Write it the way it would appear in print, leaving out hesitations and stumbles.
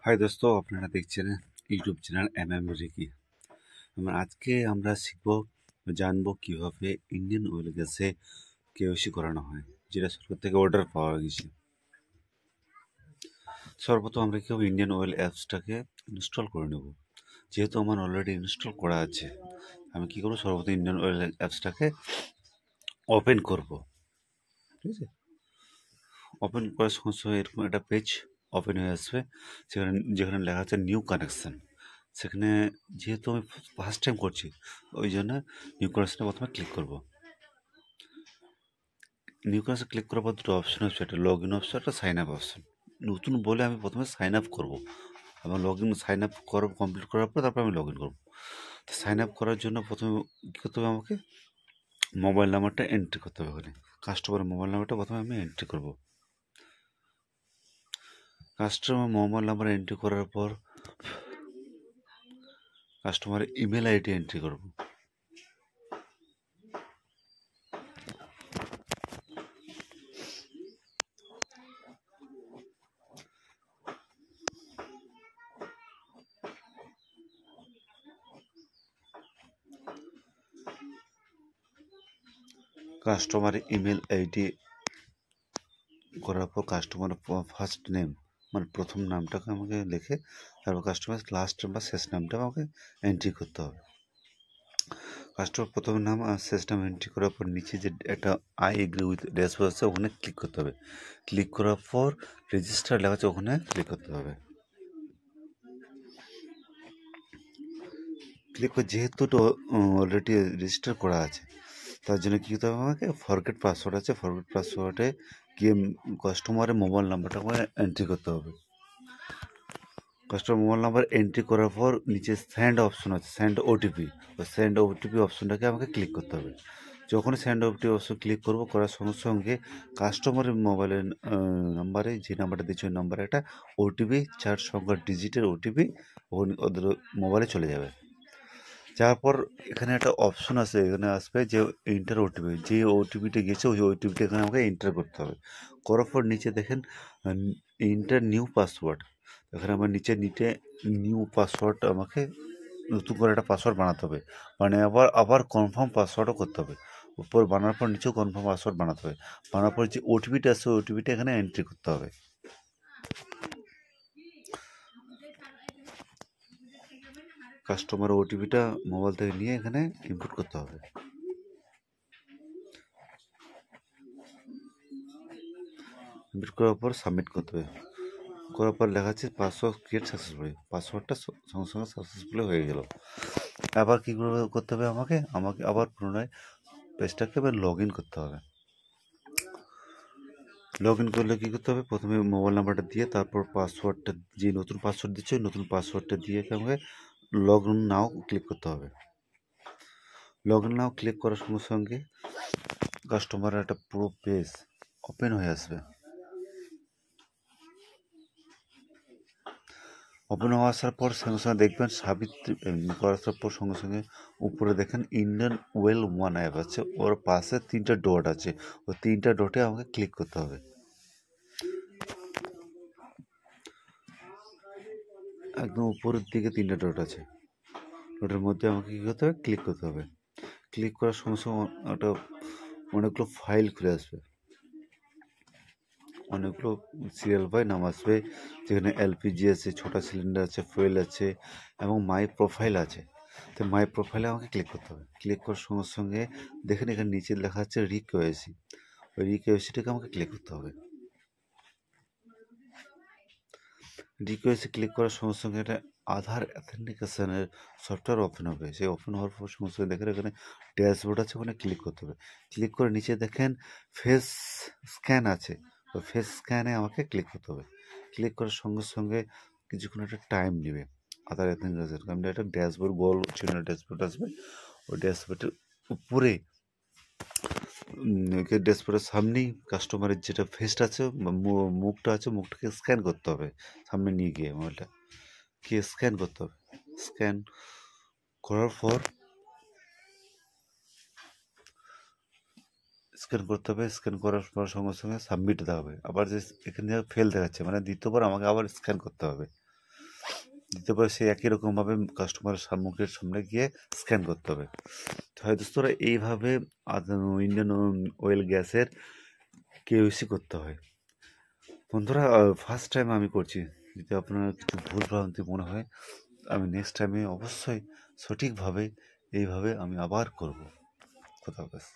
High দোস্ত, আপনারা দেখছেন ইউটিউব চ্যানেল রিকি। আজকে আমরা জানবো কিভাবে ইন্ডিয়ান ওয়েল গ্যাসে কেওয়াইসি করানো হয়, যেটা সরকার থেকে অর্ডার পাওয়া গেছে। সর্বপ্রথম আমরা কিভাবে ইন্ডিয়ান ওয়েল অ্যাপসটাকে ইনস্টল করে নেব। যেহেতু আমার অলরেডি ইনস্টল করা আছে, আমি কি করবো, সর্বপ্রথম ইন্ডিয়ান ওয়েল অ্যাপসটাকে ওপেন করব। ঠিক আছে, ওপেন করার সঙ্গে সঙ্গে এরকম একটা পেজ ওপেন হয়ে আসবে, যেখানে লেখা আছে নিউ কানেকশন। সেখানে যেহেতু আমি ফার্স্ট টাইম করছি, ওই জন্য নিউ কানেকশনে প্রথমে ক্লিক করব। নিউ কানেকশন ক্লিক করার পর দুটো অপশন আছে, একটা লগ ইন অপশন, একটা সাইন আপ অপশন। নতুন বলে আমি প্রথমে সাইন আপ করবো, এবং সাইন আপ কমপ্লিট করার পর তারপর আমি লগ ইন করবো। তো সাইন আপ করার জন্য প্রথমে কী করতে হবে, আমাকে মোবাইল নাম্বারটা এন্ট্রি করতে হবে। ওখানে কাস্টমারের মোবাইল নাম্বারটা প্রথমে আমি এন্ট্রি করব। কাস্টমার মোবাইল নাম্বার এন্ট্রি করার পর কাস্টমারের ইমেল আইডি এন্ট্রি করব। কাস্টমারের ইমেল আইডি করার পর কাস্টমারের ফার্স্ট নেম, মানে প্রথম নামটাকে আমাকে লিখে, তারপর কাস্টমারের লাস্ট বা শেষ নামটা আমাকে এন্ট্রি করতে হবে। কাস্টমার প্রথম নাম আর শেষ নাম এন্ট্রি করার পর নিচে যে একটা আই এগ্রি উইথ ড্যাশবোর্ড আছে, ওখানে ক্লিক করতে হবে। ক্লিক করার পর রেজিস্টার লেখা আছে, ওখানে ক্লিক করতে হবে। ক্লিক করে যেহেতু অলরেডি রেজিস্টার করা আছে, তার জন্য কী করতে হবে, আমাকে ফরগেট পাসওয়ার্ড আছে, ফরগেট পাসওয়ার্ডে গিয়ে কাস্টমারের মোবাইল নাম্বারটা আমাকে এন্ট্রি করতে হবে। কাস্টমার মোবাইল নাম্বার এন্ট্রি করার পর নিচে সেন্ড অপশন আছে, সেন্ড ওটিপি, ওই সেন্ড ওটিপি অপশনটাকে আমাকে ক্লিক করতে হবে। যখনই সেন্ড ওটিপি অপশন ক্লিক করবো, করার সঙ্গে সঙ্গে কাস্টমারের মোবাইলের নাম্বারে, যে নাম্বারটা দিচ্ছে ওই নাম্বারে একটা ওটিপি, 4 সংখ্যার ডিজিটের ওটিপি ওদের মোবাইলে চলে যাবে। যাওয়ার পর এখানে একটা অপশন আছে, এখানে আসবে যে এন্টার ওটিপি, যে ওটিপিটা গেছে ওই ওটিপিটা এখানে আমাকে এন্টার করতে হবে। করার পর নিচে দেখেন এন্টার নিউ পাসওয়ার্ড, এখানে আমার নিচে নিউ পাসওয়ার্ড, আমাকে নতুন করে একটা পাসওয়ার্ড বানাতে হবে। মানে আবার কনফার্ম পাসওয়ার্ডও করতে হবে। উপর বানানোর পর নিচেও কনফার্ম পাসওয়ার্ড বানাতে হবে। বানানোর পর যে ওটিপিটা আছে ওই ওটিপিটা এখানে এন্ট্রি করতে হবে। কাস্টমার ওটিপিটা মোবাইল থেকে নিয়ে এখানে ইনপুট করতে হবে। ইনপুট করার পর সাবমিট করতে হবে। করার পর লেখা আছে পাসওয়ার্ড ক্রিয়েট সাকসেসফুলি, পাসওয়ার্ডটা সঙ্গে সঙ্গে সাকসেসফুলি হয়ে গেল। আবার কী করতে হবে, আমাকে আবার পুনরায় পেজটাকে এবার লগ ইন করতে হবে। লগ ইন করলে কী করতে হবে, প্রথমে মোবাইল নাম্বারটা দিয়ে, তারপর পাসওয়ার্ডটা, যে নতুন পাসওয়ার্ড দিচ্ছে ওই নতুন পাসওয়ার্ডটা দিয়ে আমাকে লগ ইন নাও ক্লিক করতে হবে। লগ ইন নাও ক্লিক করার সঙ্গে সঙ্গে কাস্টমারের একটা পুরো পেজ ওপেন হয়ে আসবে। ওপেন হয়ে আসার পর সঙ্গে সঙ্গে দেখবেন সাবিত্রী করার পর সঙ্গে সঙ্গে উপরে দেখেন ইন্ডিয়ান ওয়েল ওয়ান অ্যাপ আছে, ওর পাশে 3টা ডট আছে, ওই 3টা ডটে আমাকে ক্লিক করতে হবে। একদম উপরের দিকে 3টা ডট আছে, ডটের মধ্যে আমাকে কী করতে হবে, ক্লিক করতে হবে। ক্লিক করার সঙ্গে সঙ্গে একটা অনেকগুলো ফাইল খুলে আসবে, অনেকগুলো সিরিয়াল বাই নাম আসবে, যেখানে এলপিজি আছে, ছোটা সিলিন্ডার আছে, ফুয়েল আছে, এবং মাই প্রোফাইল আছে। তো মাই প্রোফাইলে আমাকে ক্লিক করতে হবে। ক্লিক করার সঙ্গে সঙ্গে দেখেন এখানে নিচে লেখা আছে রিকেওয়াইসি, ওই রিকেওয়াইসিটাকে আমাকে ক্লিক করতে হবে। রিকোয়েস্টে ক্লিক করার সঙ্গে সঙ্গে একটা আধার অ্যাথেন্টিকেশনের সফটওয়্যার ওপেন হবে। সেই ওপেন হওয়ার পর সঙ্গে সঙ্গে দেখেন এখানে ড্যাশবোর্ড আছে, ওখানে ক্লিক করতে হবে। ক্লিক করে নিচে দেখেন ফেস স্ক্যান আছে, ওই ফেস স্ক্যানে আমাকে ক্লিক করতে হবে। ক্লিক করার সঙ্গে সঙ্গে কিছুক্ষণ একটা টাইম নেবে আধার অ্যাথেন্টিকেশন। আমি একটা ড্যাশবোর্ড, গোল ছিল ড্যাশবোর্ড আসবে, ওই ড্যাশবোর্ডের উপরে ড্যাশবোর্ডের সামনেই কাস্টমারের যেটা ফেসটা আছে, মুখটা আছে, মুখটাকে স্ক্যান করতে হবে। সামনে নিয়ে গিয়ে মোবাইলটা স্ক্যান করতে হবে। স্ক্যান করার পর স্ক্যান করার পর সঙ্গে সঙ্গে সাবমিট দিতে হবে। আবার যে এখানে ফেল দেখাচ্ছে, মানে দ্বিতীয়বার আমাকে আবার স্ক্যান করতে হবে। দ্বিতীয়বার সেই একই রকমভাবে কাস্টমারের মুখের সামনে গিয়ে স্ক্যান করতে হবে। তো হয় দোস্তরা এইভাবে ইন্ডিয়ান অয়েল গ্যাসের কেওয়াইসি করতে হয়। বন্ধুরা, ফার্স্ট টাইম আমি করছি। যদি আপনার কিছু ভুল ভ্রান্তি মনে হয়, আমি নেক্সট টাইমে অবশ্যই সঠিকভাবে এইভাবে আমি আবার করব। খোদা হাফেজ।